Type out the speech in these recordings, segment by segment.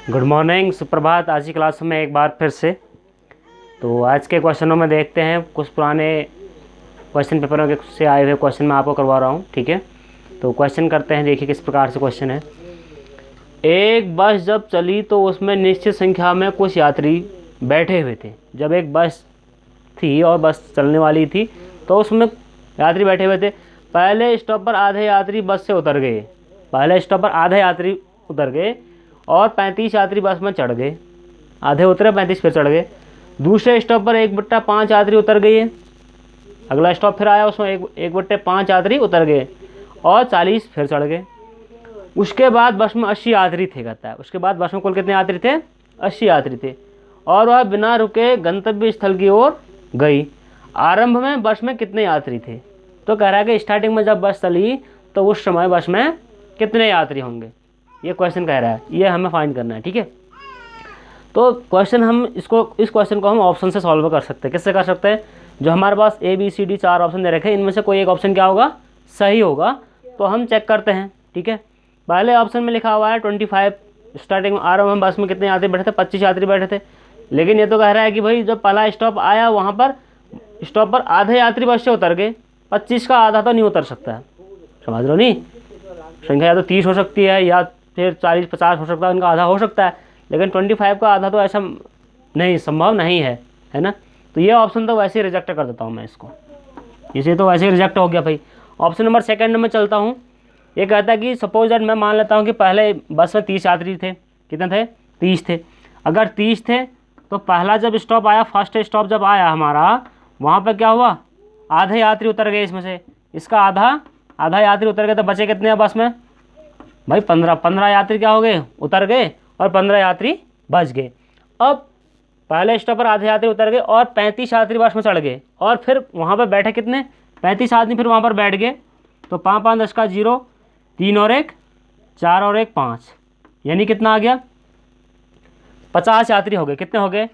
Good morning, सुप्रभात। आज की क्लास में एक बार फिर से तो आज के क्वेश्चनों में देखते हैं। कुछ पुराने क्वेश्चन पेपरों के से आए हुए क्वेश्चन मैं आपको करवा रहा हूँ, ठीक है। तो क्वेश्चन करते हैं, देखिए किस प्रकार से क्वेश्चन है। एक बस जब चली तो उसमें निश्चित संख्या में कुछ यात्री बैठे हुए थे। जब एक बस थी और बस चलने वाली थी तो उसमें यात्री बैठे हुए थे। पहले स्टॉप पर आधे यात्री बस से उतर गए। पहले स्टॉप पर आधे यात्री उतर गए और 35 यात्री बस में चढ़ गए। आधे उतरे, 35 फिर चढ़ गए। दूसरे स्टॉप पर 1/5 यात्री उतर गए। अगला स्टॉप फिर आया, उसमें 1/5 यात्री उतर गए और 40 फिर चढ़ गए। उसके बाद बस में 80 यात्री थे, कहता है। उसके बाद बस में कुल कितने यात्री थे? 80 यात्री थे और वह बिना रुके गंतव्य स्थल की ओर गई। आरंभ में बस में कितने यात्री थे? तो कह रहा है कि स्टार्टिंग में जब बस चली तो उस समय बस में कितने यात्री होंगे, ये क्वेश्चन कह रहा है। ये हमें फाइंड करना है, ठीक है। तो क्वेश्चन हम इस क्वेश्चन को हम ऑप्शन से सॉल्व कर सकते हैं। किससे कर सकते हैं? जो हमारे पास A B C D 4 option दे रखे हैं, इनमें से कोई एक ऑप्शन क्या होगा? सही होगा। तो हम चेक करते हैं, ठीक है। पहले ऑप्शन में लिखा हुआ है 25। स्टार्टिंग में आरंभ में बस में कितने यात्री बैठे थे? 25 यात्री बैठे थे। लेकिन ये तो कह रहा है कि भाई जब पहला स्टॉप आया वहाँ पर स्टॉप पर आधे यात्री बस से उतर गए। 25 का आधा तो नहीं उतर सकता है, समझ लो नहीं। संख्या या तो 30 हो सकती है या फिर 40-50 हो सकता है, उनका आधा हो सकता है। लेकिन 25 का आधा तो ऐसा नहीं, संभव नहीं है, है ना। तो ये ऑप्शन तो वैसे ही रिजेक्ट कर देता हूँ मैं इसको। इसे तो वैसे ही रिजेक्ट हो गया भाई। ऑप्शन नंबर सेकंड में चलता हूँ। ये कहता है कि सपोज दैट मैं मान लेता हूँ कि पहले बस में 30 यात्री थे। कितने थे? 30 थे। अगर 30 थे तो पहला जब स्टॉप आया, फर्स्ट स्टॉप जब आया हमारा, वहाँ पर क्या हुआ? आधे यात्री उतर गए। इसमें से इसका आधा यात्री उतर गए तो बचे कितने हैं बस में? भाई 15 यात्री क्या हो गए? उतर गए और 15 यात्री बच गए। अब पहले स्टॉप पर आधे यात्री उतर गए और 35 यात्री बस में चढ़ गए और फिर वहाँ पर बैठे कितने? 35 आदमी फिर वहाँ पर बैठ गए। तो 5 5 10 का 0, 3 और 1 4 और 1 5, यानी कितना आ गया? 50 यात्री हो गए। कितने हो गए?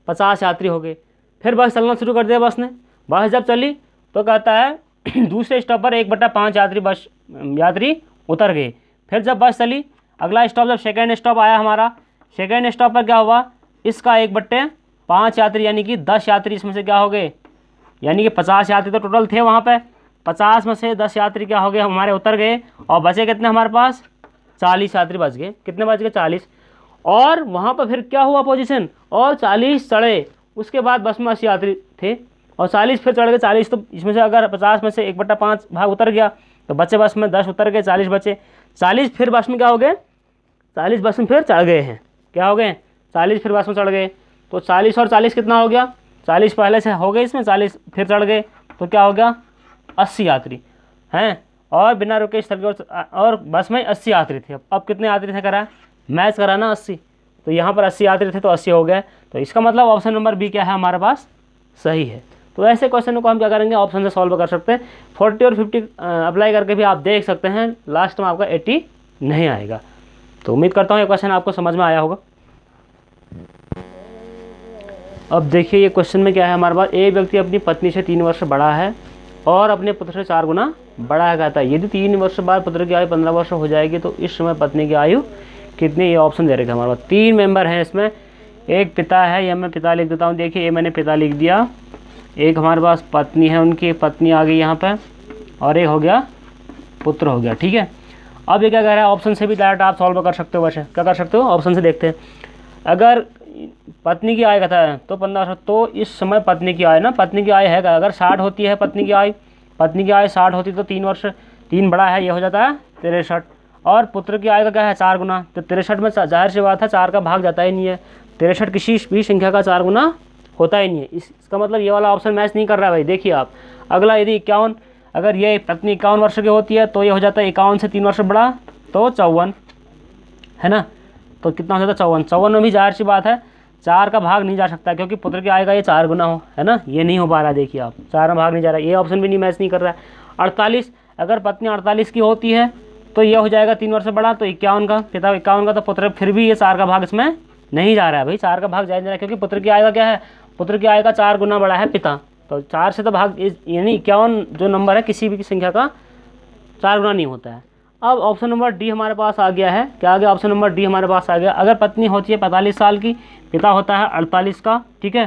50 यात्री हो गए। फिर बस चलना शुरू कर दिया बस ने। बस जब चली तो कहता है दूसरे स्टॉप पर 1/5 यात्री उतर गए। फिर जब बस चली, अगला स्टॉप जब सेकेंड स्टॉप आया हमारा, सेकेंड स्टॉप पर क्या हुआ? इसका 1/5 यात्री यानी कि 10 यात्री इसमें से क्या हो गए? यानी कि 50 यात्री तो टोटल थे वहाँ पे। 50 में से 10 यात्री क्या हो गए? हमारे उतर गए और बचे कितने हमारे पास? 40 यात्री बच गए। कितने बच गए? 40। और वहाँ पर फिर क्या हुआ पोजीशन? और 40 चढ़े। उसके बाद बस में 80 यात्री थे और 40 फिर चढ़ गए। 40 तो इसमें से अगर 50 में से 1/5 भाग उतर गया तो बचे बस में 10 उतर गए, 40 बचे। 40 फिर बस में क्या हो गए? 40 बस में फिर चढ़ गए हैं। क्या हो गए? 40 फिर बस में चढ़ गए। तो 40 और 40 कितना हो गया? 40 पहले से हो गए, इसमें 40 फिर चढ़ गए तो क्या हो गया? 80 यात्री हैं। और बिना रुके स्थल की और बस में 80 यात्री थे। अब कितने यात्री थे करा? मैच करा ना 80। तो यहाँ पर 80 यात्री थे तो 80 हो गए। तो इसका मतलब ऑप्शन नंबर बी क्या है हमारे पास? सही है। तो ऐसे क्वेश्चन को हम क्या करेंगे? ऑप्शन से सॉल्व कर सकते हैं। 40 और 50 अप्लाई करके भी आप देख सकते हैं, लास्ट में आपका 80 नहीं आएगा। तो उम्मीद करता हूँ ये क्वेश्चन आपको समझ में आया होगा। अब देखिए ये क्वेश्चन में क्या है हमारे पास। एक व्यक्ति अपनी पत्नी से 3 वर्ष बड़ा है और अपने पुत्र से 4 गुना बड़ा है, कहता है। यदि 3 वर्ष बाद पुत्र की आयु 15 वर्ष हो जाएगी तो इस समय पत्नी की आयु कितनी? ये ऑप्शन दे रखे हमारे पास। 3 मेंबर हैं इसमें। एक पिता है, या मैं पिता लिख देता हूँ। देखिए ये मैंने पिता लिख दिया। एक हमारे पास पत्नी है, उनकी पत्नी आ गई यहाँ पर, और एक हो गया पुत्र हो गया, ठीक है। अब ये क्या कह रहा है? ऑप्शन से भी डायरेक्ट आप सॉल्व कर सकते हो। वैसे क्या कर सकते हो? ऑप्शन से देखते हैं। अगर पत्नी की आय कहता है तो 15 वर्ष, तो इस समय पत्नी की आय ना, पत्नी की आय है अगर 60 होती है पत्नी की आय 60 होती तो 3 वर्ष, 3 बड़ा है, ये हो जाता है 63। और पुत्र की आय का क्या है? 4 गुना। तो 63 में जाहिर सी बात है 4 का भाग जाता ही नहीं है। 63 किसी भी संख्या का 4 गुना होता ही नहीं है। इसका मतलब ये वाला ऑप्शन मैच नहीं कर रहा है भाई। देखिए आप, अगला यदि 51, अगर ये पत्नी 51 वर्ष की होती है तो ये हो जाता है 51 से 3 वर्ष बड़ा, तो 54, है ना। तो कितना हो जाता है? 54। 54 में भी जाहिर सी बात है 4 का भाग नहीं जा सकता, क्योंकि पुत्र की आय का ये 4 गुना हो, है ना। ये नहीं हो पा रहा है। देखिए आप, 4 में भाग नहीं जा रहा है। ये ऑप्शन भी नहीं मैच नहीं कर रहा है। 48, अगर पत्नी 48 की होती है तो ये हो जाएगा 3 वर्ष बड़ा, तो 51 का, पिता 51 का, तो पुत्र फिर भी ये 4 का भाग इसमें नहीं जा रहा है भाई। 4 का भाग जा रहा है क्योंकि पुत्र की आय का क्या है? पुत्र की आय का 4 गुना बड़ा है पिता। तो 4 से तो भाग, यानी 51 जो नंबर है किसी भी संख्या का 4 गुना नहीं होता है। अब ऑप्शन नंबर डी हमारे पास आ गया है। क्या आ गया? ऑप्शन नंबर डी हमारे पास आ गया। अगर पत्नी होती है 45 साल की, पिता होता है 48 का, ठीक है,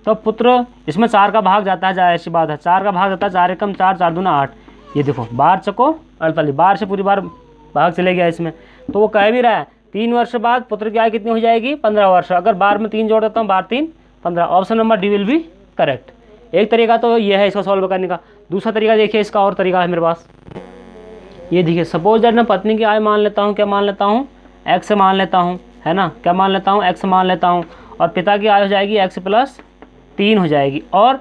तो पुत्र, इसमें 4 का भाग जाता है, जाहिर सी बात है 4 का भाग जाता है, 4 एकम 4, 4 दूना 8। ये देखो 12 चको 48, 12 से पूरी बार भाग चले गया इसमें। तो वो कह भी रहा है 3 वर्ष बाद पुत्र की आयु कितनी हो जाएगी? 15 वर्ष। अगर 12 में 3 जोड़ देता हूँ, 12 3 15। Option number D will be correct. एक तरीका तो ये है इसको सॉल्व करने का। दूसरा तरीका देखिए, इसका और तरीका है मेरे पास। ये देखिए, सपोज दैट मैं पत्नी की आयु मान लेता हूँ, क्या मान लेता हूँ? एक्स मान लेता हूँ, है ना, क्या मान लेता हूँ? एक्स मान लेता हूँ। और पिता की आयु हो जाएगी एक्स प्लस 3 हो जाएगी। और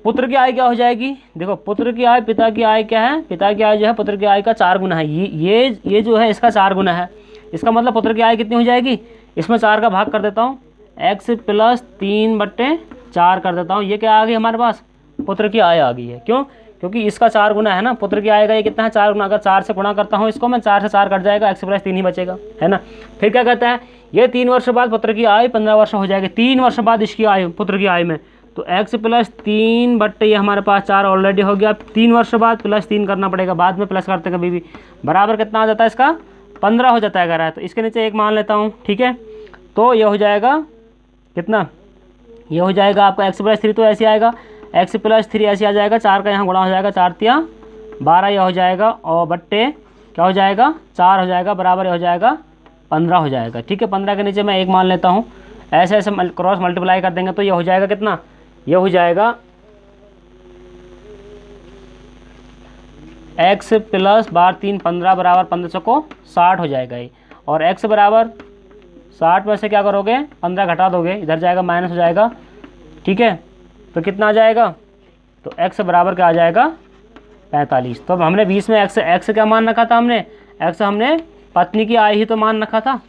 पुत्र की आयु क्या हो जाएगी? देखो, पुत्र की आयु पिता की आयु क्या है? पिता की आयु जो है पुत्र की आयु का 4 गुना है। ये जो है इसका 4 गुना है। इसका मतलब पुत्र की आयु कितनी हो जाएगी? इसमें 4 का भाग कर देता हूँ, एक्स प्लस 3/4 कर देता हूँ। ये क्या आ गई हमारे पास? पुत्र की आयु आ गई है। क्यों? क्योंकि इसका 4 गुना है ना, पुत्र की आयु का ये कितना है? 4 गुना। अगर 4 से गुणा करता हूँ इसको मैं, 4 से 4 कट जाएगा, एक्स प्लस 3 ही बचेगा, है ना। फिर क्या कहता है? ये 3 वर्ष बाद पुत्र की आयु 15 वर्ष हो जाएगी। 3 वर्ष बाद इसकी आयु, पुत्र की आयु में, तो एक्स प्लस 3 बट्टे ये हमारे पास 4 ऑलरेडी हो गया। 3 वर्ष बाद प्लस 3 करना पड़ेगा, बाद में प्लस करते कभी भी। बराबर कितना आ जाता है इसका? 15 हो जाता है अगर है तो। इसके नीचे 1 मान लेता हूँ, ठीक है। तो ये हो जाएगा कितना? ये हो जाएगा आपका एक्स प्लस 3, तो ऐसे आएगा, एक्स प्लस 3 ऐसे आ जाएगा। 4 का यहाँ गुणा हो जाएगा, 4 तिया 12 यह हो जाएगा, और बट्टे क्या हो जाएगा? 4 हो जाएगा, बराबर ये हो जाएगा 15 हो जाएगा, ठीक है। 15 के नीचे मैं 1 मान लेता हूँ। ऐसे ऐसे क्रॉस मल्टीप्लाई कर देंगे तो ये हो जाएगा कितना? ये हो जाएगा x प्लस 12 3 15 बराबर 15 चको 60 हो जाएगा ये। और x बराबर 60 में से क्या करोगे? 15 घटा दोगे, इधर जाएगा माइनस हो जाएगा, ठीक है। तो कितना आ जाएगा? तो x बराबर क्या आ जाएगा? 45। तो अब हमने 20 में x क्या मान रखा था? हमने x हमने पत्नी की आयु ही तो मान रखा था।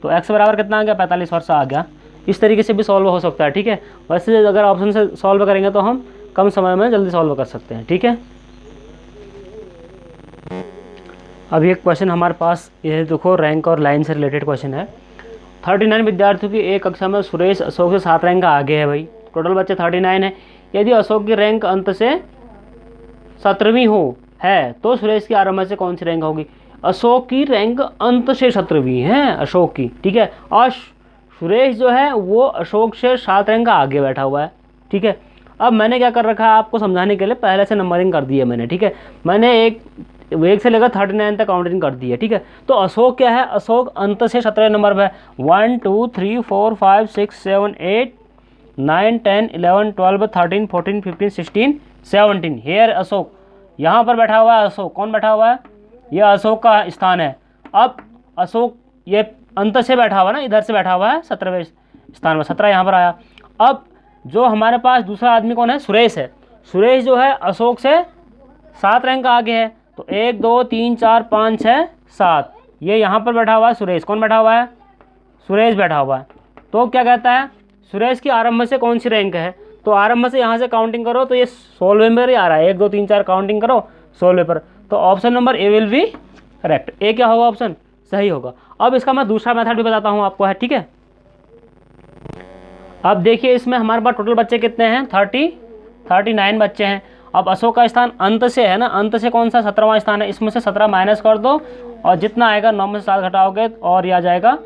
तो x बराबर कितना आ गया? 45 वर्ष आ गया। इस तरीके से भी सॉल्व हो सकता है, ठीक है। वैसे अगर ऑप्शन से सॉल्व करेंगे तो हम कम समय में जल्दी सॉल्व कर सकते हैं, ठीक है। अब एक क्वेश्चन हमारे पास ये देखो, रैंक और लाइन से रिलेटेड क्वेश्चन है। 39 विद्यार्थियों की एक कक्षा में सुरेश अशोक से 7 रैंक आगे है भाई। टोटल बच्चे 39 है। यदि अशोक की रैंक अंत से 17वीं हो है तो सुरेश की आरंभ से कौन सी रैंक होगी? अशोक की रैंक अंत से 17वीं है, अशोक की, ठीक है। और सुरेश जो है वो अशोक से 7 रैंक आगे बैठा हुआ है, ठीक है। अब मैंने क्या कर रखा है आपको समझाने के लिए, पहले से नंबरिंग कर दी है मैंने, ठीक है। मैंने एक से लेकर 39 तक काउंटिंग कर दी है, ठीक है। तो अशोक क्या है? अशोक अंत से 17 नंबर पर है। 1 2 3 4 5 6 7 8 9 10 11 12 13 14 15 16 17 हेयर अशोक, यहाँ पर बैठा हुआ है अशोक। कौन बैठा हुआ है? ये अशोक का स्थान है। अब अशोक ये अंत से बैठा हुआ ना, इधर से बैठा हुआ है 17वें स्थान पर, 17 यहाँ पर आया। अब जो हमारे पास दूसरा आदमी कौन है? सुरेश है। सुरेश जो है अशोक से 7 रैंक आगे है। तो 1 2 3 4 5 6 7 ये यहाँ पर बैठा हुआ है सुरेश। कौन बैठा हुआ है? सुरेश बैठा हुआ है। तो क्या कहता है? सुरेश की आरंभ से कौन सी रैंक है? तो आरंभ से यहाँ से काउंटिंग करो तो ये 16वें पर ही आ रहा है। 1 2 3 4 काउंटिंग करो 16वें पर। तो option number A will be correct. A क्या होगा? ऑप्शन सही होगा। अब इसका मैं दूसरा मेथड भी बताता हूँ आपको, है, ठीक है। अब देखिए इसमें हमारे पास टोटल बच्चे कितने हैं? 39 बच्चे हैं। अब अशोक का स्थान अंत से है ना, अंत से कौन सा? 17वां स्थान है। इसमें से 17 माइनस कर दो और जितना आएगा 9 में से 7 घटाओगे और ये आ जाएगा,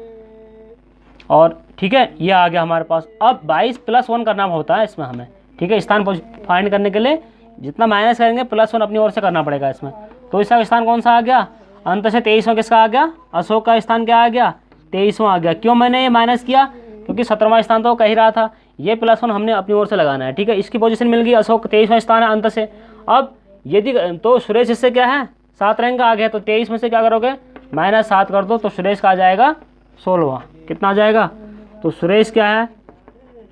और ठीक है ये आ गया हमारे पास। अब 22 + 1 करना होता है इसमें हमें, ठीक है। स्थान फाइंड करने के लिए जितना माइनस करेंगे +1 अपनी ओर से करना पड़ेगा इसमें। तो इसका स्थान कौन सा आ गया? अंत से 23वां किसका आ गया? अशोक का स्थान क्या आ गया? 23वां आ गया। क्यों मैंने ये माइनस किया? क्योंकि 17वां स्थान तो कह ही रहा था। ये +1 हमने अपनी ओर से लगाना है, ठीक है। इसकी पोजीशन मिल गई, अशोक 23वां स्थान है अंत से। अब यदि तो सुरेश इससे क्या है? 7 रैंक का आ गया। तो 23 में से क्या करोगे? -7 कर दो तो सुरेश का आ जाएगा 16वां। कितना आ जाएगा? तो सुरेश क्या है?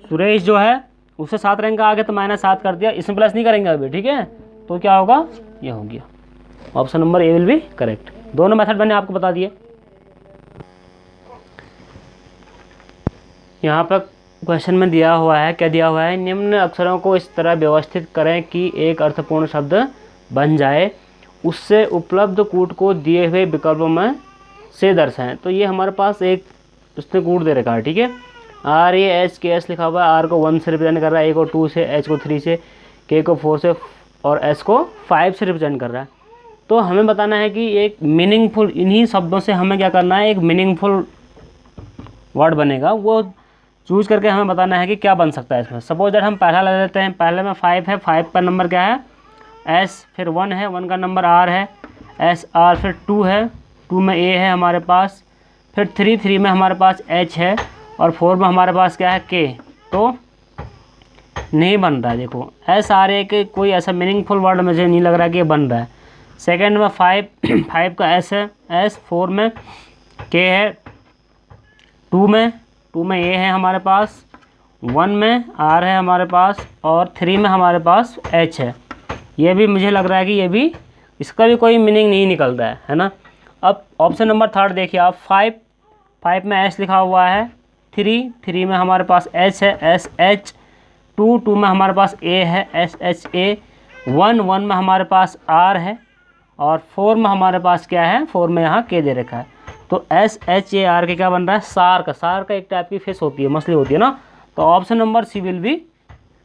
सुरेश जो है उससे 7 रैंक का आ गया तो -7 कर दिया। इसमें प्लस नहीं करेंगे अभी, ठीक है। तो क्या होगा? ये हो गया। Option number A will be correct. दोनों मेथड मैंने आपको बता दिए। यहाँ पर क्वेश्चन में दिया हुआ है, क्या दिया हुआ है? निम्न अक्षरों को इस तरह व्यवस्थित करें कि एक अर्थपूर्ण शब्द बन जाए, उससे उपलब्ध कूट को दिए हुए विकल्पों में से दर्शाएं। तो ये हमारे पास एक उसने कूट दे रखा है, ठीक है। RAHKS लिखा हुआ है। R को 1 से रिप्रेजेंट कर रहा है, A को 2 से, H को 3 से, K को 4 से और S को 5 से रिप्रेजेंट कर रहा है। तो हमें बताना है कि एक मीनिंगफुल, इन्हीं शब्दों से हमें क्या करना है, एक मीनिंगफुल वर्ड बनेगा, वो चूज करके हमें बताना है कि क्या बन सकता है इसमें। सपोज दैट हम पहला ले लेते हैं, पहले में 5 है, 5 का नंबर क्या है एस, फिर 1 है, 1 का नंबर आर है एस आर, फिर 2 है, 2 में ए है हमारे पास, फिर 3 में हमारे पास एच है, और 4 में हमारे पास क्या है के। तो नहीं बन रहा है, देखो एस आर ए के कोई ऐसा मीनिंगफुल वर्ड मुझे नहीं लग रहा है कि ये बन रहा है। सेकेंड में 5 का एस है एस, 4 में के है, 2 में ए है हमारे पास, 1 में आर है हमारे पास, और 3 में हमारे पास एच है। ये भी मुझे लग रहा है कि ये भी, इसका भी कोई मीनिंग नहीं निकल रहा है ना। अब ऑप्शन नंबर 3 देखिए आप, 5 में एस लिखा हुआ है, 3 में हमारे पास एच है एस एच, 2 में हमारे पास ए है एस एच ए, 1 में हमारे पास आर है, और 4 में हमारे पास क्या है, 4 में यहाँ के दे रखा है। तो एस एच ए आर के क्या बन रहा है, सार का एक टाइप की फिश होती है, मछली होती है ना। तो option number C will be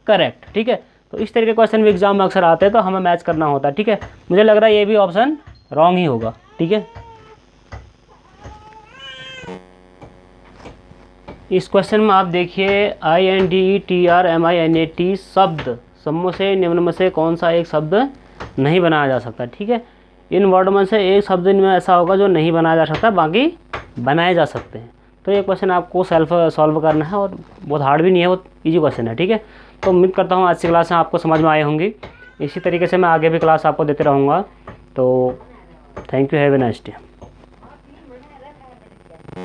correct, ठीक है। तो इस तरह के क्वेश्चन भी एग्जाम में अक्सर आते हैं, तो हमें मैच करना होता है, ठीक है। मुझे लग रहा है ये भी ऑप्शन रॉन्ग ही होगा, ठीक है। इस क्वेश्चन में आप देखिए INDETRMINAT शब्द समूह से निम्न में से कौन सा एक शब्द नहीं बनाया जा सकता, ठीक है। इन वर्ड में से एक शब्द इनमें ऐसा होगा जो नहीं बनाया जा सकता, बाकी बनाए जा सकते हैं। तो ये क्वेश्चन आपको सेल्फ सॉल्व करना है, और बहुत हार्ड भी नहीं है, बहुत ईजी क्वेश्चन है, ठीक है। तो उम्मीद करता हूँ आज की क्लास में आपको समझ में आई होंगी। इसी तरीके से मैं आगे भी क्लास आपको देते रहूँगा। तो thank you, have a nice day.